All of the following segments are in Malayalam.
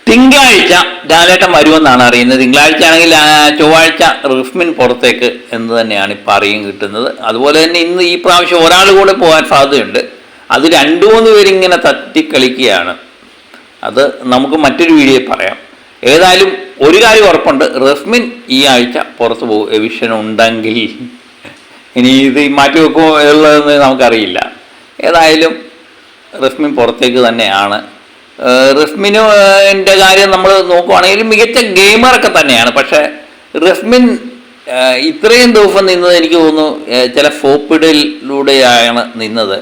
തിങ്കളാഴ്ച ലാലേട്ടൻ വരുമെന്നാണ് അറിയുന്നത്. തിങ്കളാഴ്ച ആണെങ്കിൽ ചൊവ്വാഴ്ച റിസ്മിൻ പുറത്തേക്ക് എന്ന് തന്നെയാണ് ഇപ്പം അറിയും കിട്ടുന്നത്. അതുപോലെ തന്നെ ഇന്ന് ഈ പ്രാവശ്യം ഒരാൾ കൂടെ പോകാൻ സാധ്യതയുണ്ട്. അത് 2-3 പേരിങ്ങനെ തട്ടിക്കളിക്കുകയാണ്. അത് നമുക്ക് മറ്റൊരു വീഡിയോയിൽ പറയാം. ഏതായാലും ഒരു കാര്യം ഉറപ്പുണ്ട്, റസ്മിൻ ഈ ആഴ്ച പുറത്ത് പോകും. എവിഷൻ ഉണ്ടെങ്കിൽ ഇനി ഇത് മാറ്റി വെക്കുമോ ഉള്ളതെന്ന് നമുക്കറിയില്ല. ഏതായാലും റസ്മിൻ പുറത്തേക്ക് തന്നെയാണ്. റസ്മിൻ്റെ കാര്യം നമ്മൾ നോക്കുവാണെങ്കിൽ മികച്ച ഗെയിമറൊക്കെ തന്നെയാണ്. പക്ഷേ റസ്മിൻ ഇത്രയും ദിവസം നിന്നത് എനിക്ക് തോന്നുന്നു ചില ഫോപ്പിടലിലൂടെയാണ് നിന്നത്.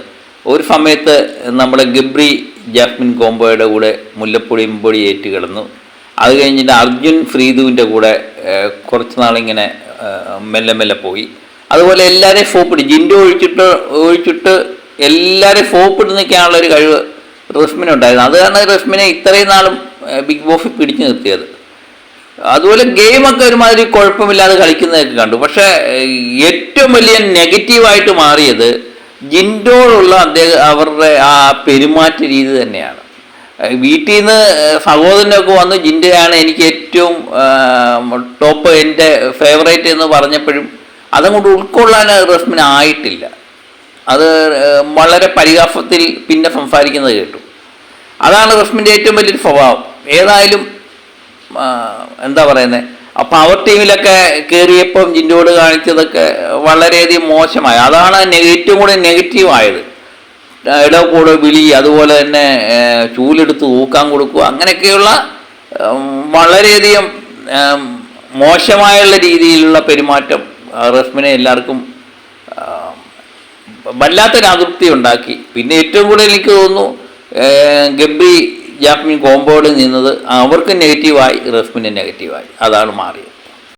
ഒരു സമയത്ത് നമ്മുടെ ഗബ്രി ജാസ്മിൻ കോംബോയുടെ കൂടെ മുല്ലപ്പൊടി മുമ്പൊടി ഏറ്റ് കിടന്നു. അത് കഴിഞ്ഞിട്ട് അർജുൻ ഫ്രീദുവിൻ്റെ കൂടെ കുറച്ച് നാളിങ്ങനെ മെല്ലെ മെല്ലെ പോയി. അതുപോലെ എല്ലാവരെയും ഫോപ്പിട്ട് ജിൻഡോ ഒഴിച്ചിട്ട് എല്ലാവരെയും ഫോപ്പിട്ട് നിൽക്കാനുള്ളൊരു കഴിവ് റസ്മിനുണ്ടായിരുന്നു. അത് കാരണം റസ്മിനെ ഇത്രയും നാളും ബിഗ് ബോസിൽ പിടിച്ചു നിർത്തിയത്. അതുപോലെ ഗെയിമൊക്കെ ഒരുമാതിരി കുഴപ്പമില്ലാതെ കളിക്കുന്നതൊക്കെ കണ്ടു. പക്ഷേ ഏറ്റവും വലിയ നെഗറ്റീവായിട്ട് മാറിയത് ജിൻഡോടുള്ള അവരുടെ ആ പെരുമാറ്റ രീതി തന്നെയാണ്. വീട്ടിൽ നിന്ന് സഹോദരനൊക്കെ വന്ന് ജിൻഡയാണ് എനിക്ക് ഏറ്റവും ടോപ്പ്, എൻ്റെ ഫേവറേറ്റ് എന്ന് പറഞ്ഞപ്പോഴും അതങ്ങോട്ട് ഉൾക്കൊള്ളാൻ റസ്മിന് ആയിട്ടില്ല. അത് വളരെ പരിഹാസത്തിൽ പിന്നെ സംസാരിക്കുന്നത് കേട്ടു. അതാണ് റസ്മിൻ്റെ ഏറ്റവും വലിയൊരു സ്വഭാവം. ഏതായാലും എന്താ പറയുന്നത്, പവർ ടീമിലൊക്കെ കയറിയപ്പം ജിൻഡോട് കാണിച്ചതൊക്കെ വളരെയധികം മോശമായി. അതാണ് ഏറ്റവും കൂടുതൽ നെഗറ്റീവായത്. ഇടകൂടെ വിളി, അതുപോലെ തന്നെ ചൂലെടുത്ത് ഊക്കാൻ കൊടുക്കുക, അങ്ങനെയൊക്കെയുള്ള വളരെയധികം മോശമായുള്ള രീതിയിലുള്ള പെരുമാറ്റം റസ്മിനെ എല്ലാവർക്കും വല്ലാത്തൊരു അതൃപ്തി ഉണ്ടാക്കി. പിന്നെ ഏറ്റവും കൂടുതൽ എനിക്ക് തോന്നുന്നു ഗബ്രി ജാസ്മിൻ കോംബോയിൽ നിന്നത് അവർക്ക് നെഗറ്റീവായി, റസ്മിന് നെഗറ്റീവായി. അതാണ് മാറിയത്.